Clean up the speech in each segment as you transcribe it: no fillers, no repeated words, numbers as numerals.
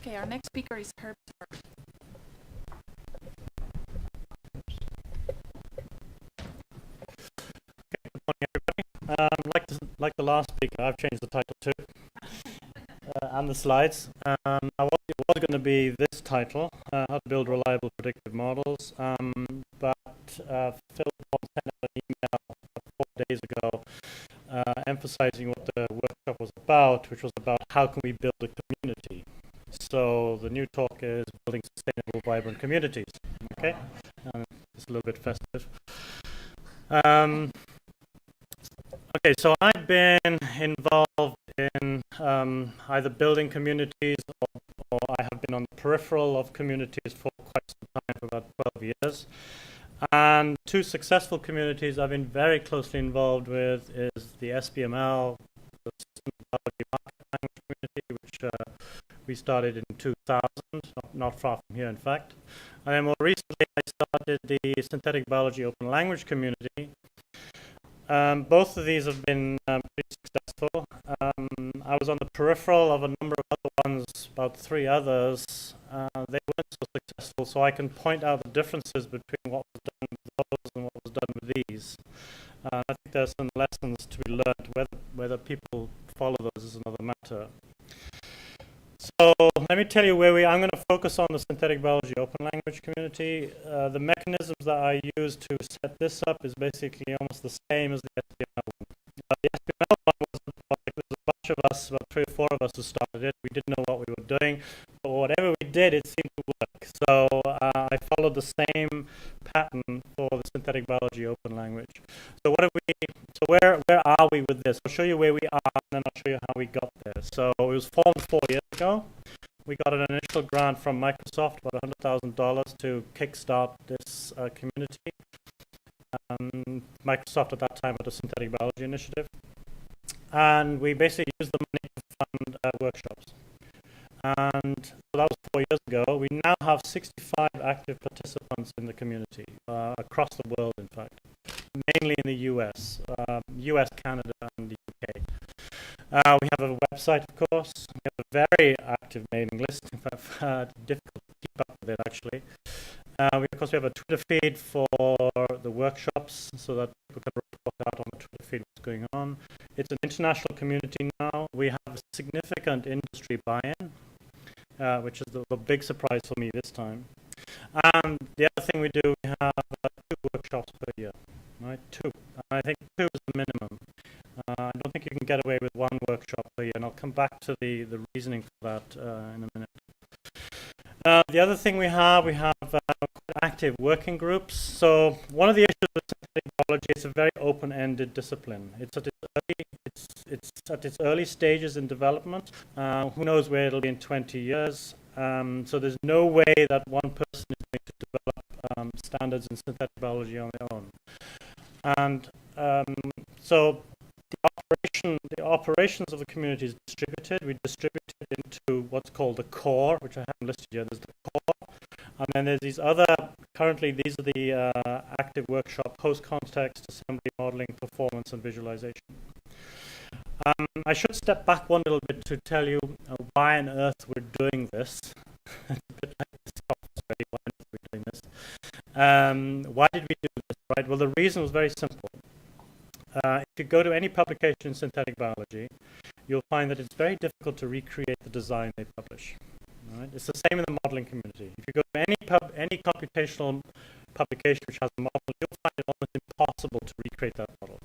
Okay, our next speaker is Herbert Sauro. Good morning, everybody. Like the last speaker, I've changed the title too, and the slides. It was going to be this title, How to Build Reliable Predictive Models, but Phil sent out an email 4 days ago emphasizing what the workshop was about, which was about how can we build a community. So the new talk is building sustainable, vibrant communities. Okay, it's a little bit festive. Okay, so I've been involved in either building communities or I have been on the peripheral of communities for quite some time, for about 12 years. And two successful communities I've been very closely involved with is the SBML, the System Biology Market Language Community, which we started in 2000, not far from here, in fact. And then more recently, I started the Synthetic Biology Open Language Community. Both of these have been pretty successful. I was on the peripheral of a number of other ones, about 3 others. They weren't so successful, so I can point out the differences between what was done with those and what was done with these. I think there's some lessons to be learned. Whether people follow those is another matter. So let me tell you I'm going to focus on the Synthetic Biology Open Language Community. The mechanisms that I use to set this up is basically almost the same as the SBML one. The SBML one was like there's a bunch of us, about 3 or 4 of us who started it. We didn't know what we were doing, but whatever we did, it seemed to work. So I followed the same pattern for the Synthetic Biology Open Language. So where are we with this? I'll show you where we are, and then I'll show you how we got there. So it was formed 4 years ago. We got an initial grant from Microsoft, about $100,000, to kickstart this community. Microsoft at that time had a synthetic biology initiative. And we basically used the money to fund workshops. And so that was 4 years ago. We now have 65 active participants in the community, across the world, in fact, mainly in the US, Canada, and the UK. We have a website, of course. We have a very active mailing list. In fact, difficult to keep up with it, actually. Of course, we have a Twitter feed for the workshops so that people can report out on the Twitter feed what's going on. It's an international community now. We have significant industry buy-in, which is the big surprise for me this time. And the other thing we do, we have 2 workshops per year, right? 2. I think 2 is the minimum. I don't think you can get away with 1 workshop per year, and I'll come back to the reasoning for that in a minute. The other thing we have active working groups. So one of the issues with synthetic biology, it's a very open-ended discipline. It's at its early stages in development. Who knows where it'll be in 20 years. So there's no way that one person is going to develop standards in synthetic biology on their own. And so the operations of the community is distributed. We distribute it into what's called the core, which I haven't listed here. There's the core. And then there's these other, currently these are the active workshop, post-context, assembly, modeling, performance, and visualization. I should step back one little bit to tell you why on earth we're doing this. It's a bit like this conference, right? Why on earth we're doing this? Why did we do this, right? Well, the reason was very simple. If you go to any publication in synthetic biology, you'll find that it's very difficult to recreate the design they publish. Right? It's the same in the modeling community. If you go to any computational publication which has a model, you'll find it almost impossible to recreate that model.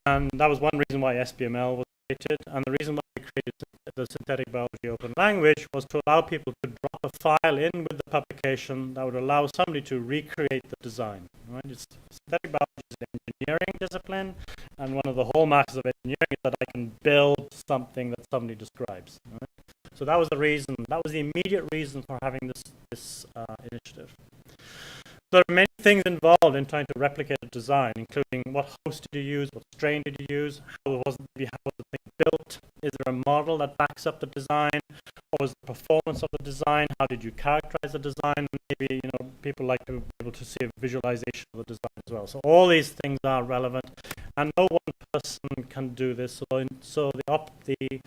And that was one reason why SBML was created, and the reason why we created the Synthetic Biology Open Language was to allow people to drop a file in with the publication that would allow somebody to recreate the design. Right? Synthetic biology is an engineering discipline, and one of the hallmarks of engineering is that I can build something that somebody describes. Right? So that was the reason. That was the immediate reason for having this initiative. So there are many things involved in trying to replicate a design, including what host did you use, what strain did you use, how was the thing built, is there a model that backs up the design, what was the performance of the design, how did you characterize the design, maybe people like to be able to see a visualization of the design as well. So all these things are relevant, and no one person can do this. So the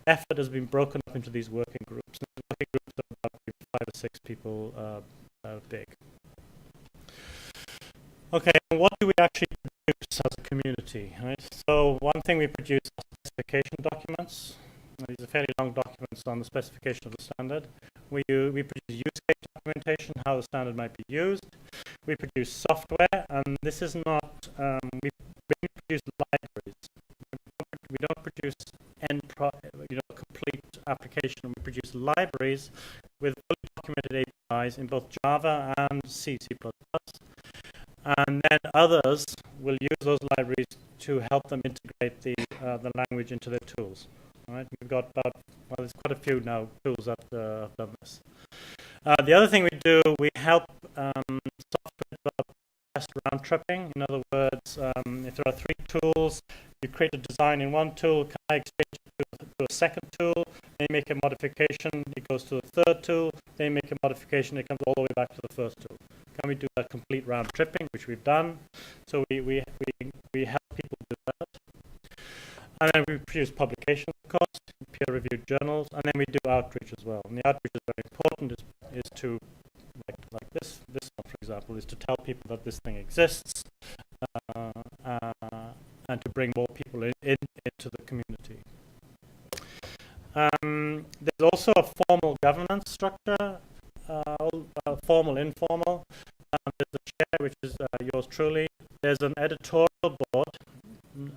effort has been broken up into these working groups. And the working groups are about 5 or 6 people big. Okay, and what do we actually produce as a community? Right? So one thing we produce are specification documents. These are fairly long documents on the specification of the standard. We produce use case documentation, how the standard might be used. We produce software, and this is not, we produce libraries. We don't produce complete application. We produce libraries with fully documented APIs in both Java and C++. And then others will use those libraries to help them integrate the language into their tools. All right, we've got there's quite a few now tools that have done this. The other thing we do, we help software developers test round tripping. In other words, if there are 3 tools, you create a design in one tool, can I exchange it to a second tool? They make a modification, it goes to the third tool, they make a modification, it comes all the way back to the first tool. Can we do that complete round tripping, which we've done? So we help people do that. And then we produce publications, of course, peer-reviewed journals, and then we do outreach as well. And the outreach is very important, is to, like this one, for example, is to tell people that this thing exists, and to bring more people into the community. There's also a formal governance structure, formal, informal. There's the chair, which is yours truly. There's an editorial board.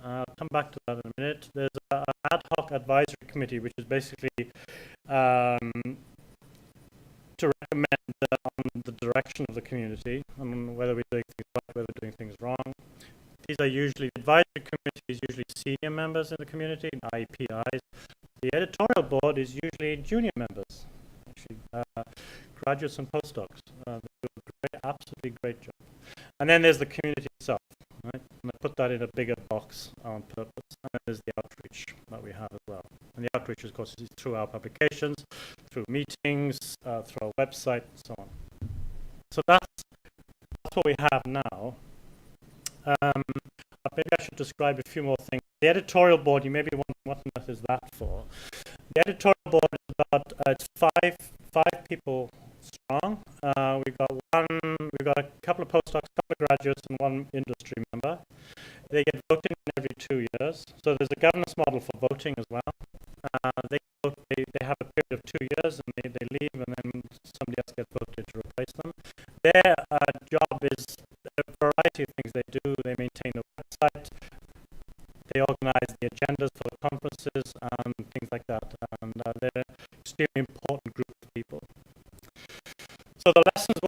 I'll come back to that in a minute. There's an ad hoc advisory committee, which is basically to recommend on the direction of the community, on whether we're doing things right, whether we're doing things wrong. These are usually advisory committees, usually senior members in the community, i.e. PIs. The editorial board is usually junior members, actually graduates and postdocs. They do a absolutely great job. And then there's the community itself, right? And I put that in a bigger box on purpose. And then there's the outreach that we have as well. And the outreach, of course, is through our publications, through meetings, through our website, and so on. So that's what we have now. Maybe I should describe a few more things. The editorial board, you may be wondering what on earth is that for. The editorial board is about it's five people strong. We've got a couple of postdocs, a couple of graduates, and 1 industry member. They get voted in every 2 years. So there's a governance model for voting as well. They have a period of 2 years, and they leave, and then somebody else gets voted to replace them. Their job is a variety of things they do. They maintain a website. They organize the agendas for the conferences and things like that. And they're an extremely important group of people. So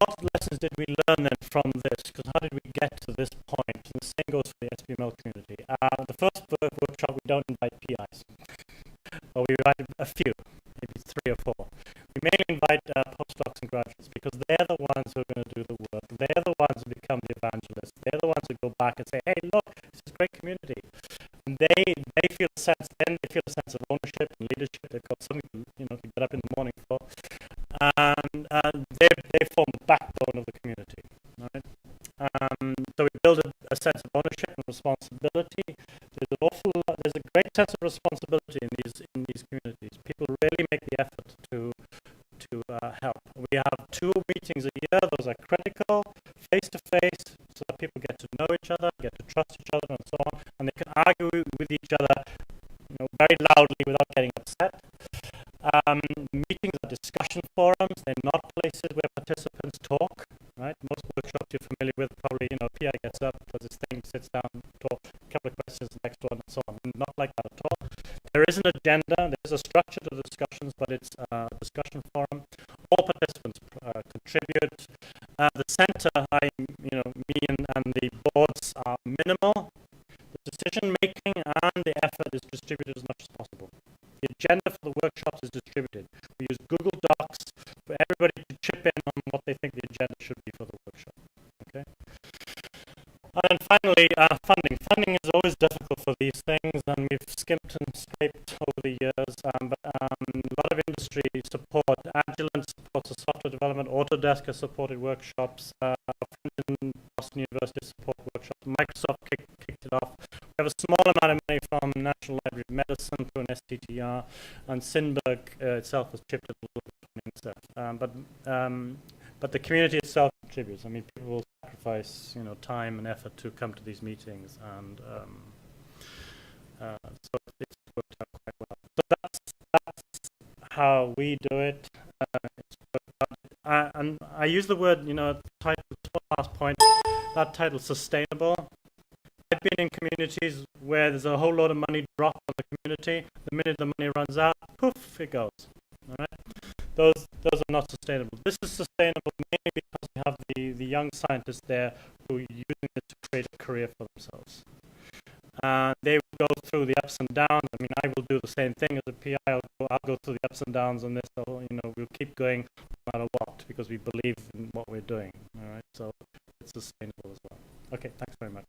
what lessons did we learn then from this? Because how did we get to this point? And the same goes for the SPML community. The first workshop, we don't invite PIs. Or we invite a few, maybe 3 or 4. We mainly invite postdocs and graduates because they're the ones who are going to do the work. They're the ones who become the evangelists. They're the ones who go back and say, hey, look, this is a great community. And they feel a sense of ownership and leadership. They've got something to get up in the morning for. And they form the backbone of the community. Right? So we build a sense of ownership and responsibility. There's a great sense of responsibility in these communities. People really make the effort to help. We have 2 meetings a year. Those are critical, face to face, so that people get to know each other, get to trust each other, and so on. And they can argue with each other, very loudly without getting upset. Meetings are discussion forums. They're not places where participants talk. Right? Most workshops you're familiar with, probably, PI gets up, does his thing, sits down, talk, a couple of questions, next one, and so on. Not like that at all. There is an agenda. There's a structure to the discussions, but it's a discussion forum. All participants contribute. The center, me and the boards are minimal. The decision making and the effort is distributed as much as possible. The agenda for the workshops is distributed. We use Google Docs for everybody to chip in on what they think the agenda should be for the workshop. Okay. And then finally, funding. Funding is always difficult for these things, and we've skimped and scraped over the years. But a lot of industry support. Agilent supports the software development. Autodesk has supported workshops. Our friends in Boston University support workshops. Microsoft kicked it off. We have small amount of money from National Library of Medicine through an STTR, and Sinberg itself has chipped a little bit from himself. But the community itself contributes. I mean, people will sacrifice, time and effort to come to these meetings, and so it's worked out quite well. So that's how we do it. And I use the word, title, last point, that title, sustainable. I've been in communities where there's a whole lot of money dropped on the community. The minute the money runs out, poof, it goes. All right? Those are not sustainable. This is sustainable mainly because we have the young scientists there who are using it to create a career for themselves. And they will go through the ups and downs. I mean, I will do the same thing as a PI. I'll go through the ups and downs on this. So, we'll keep going no matter what because we believe in what we're doing. All right, so it's sustainable as well. Okay, thanks very much.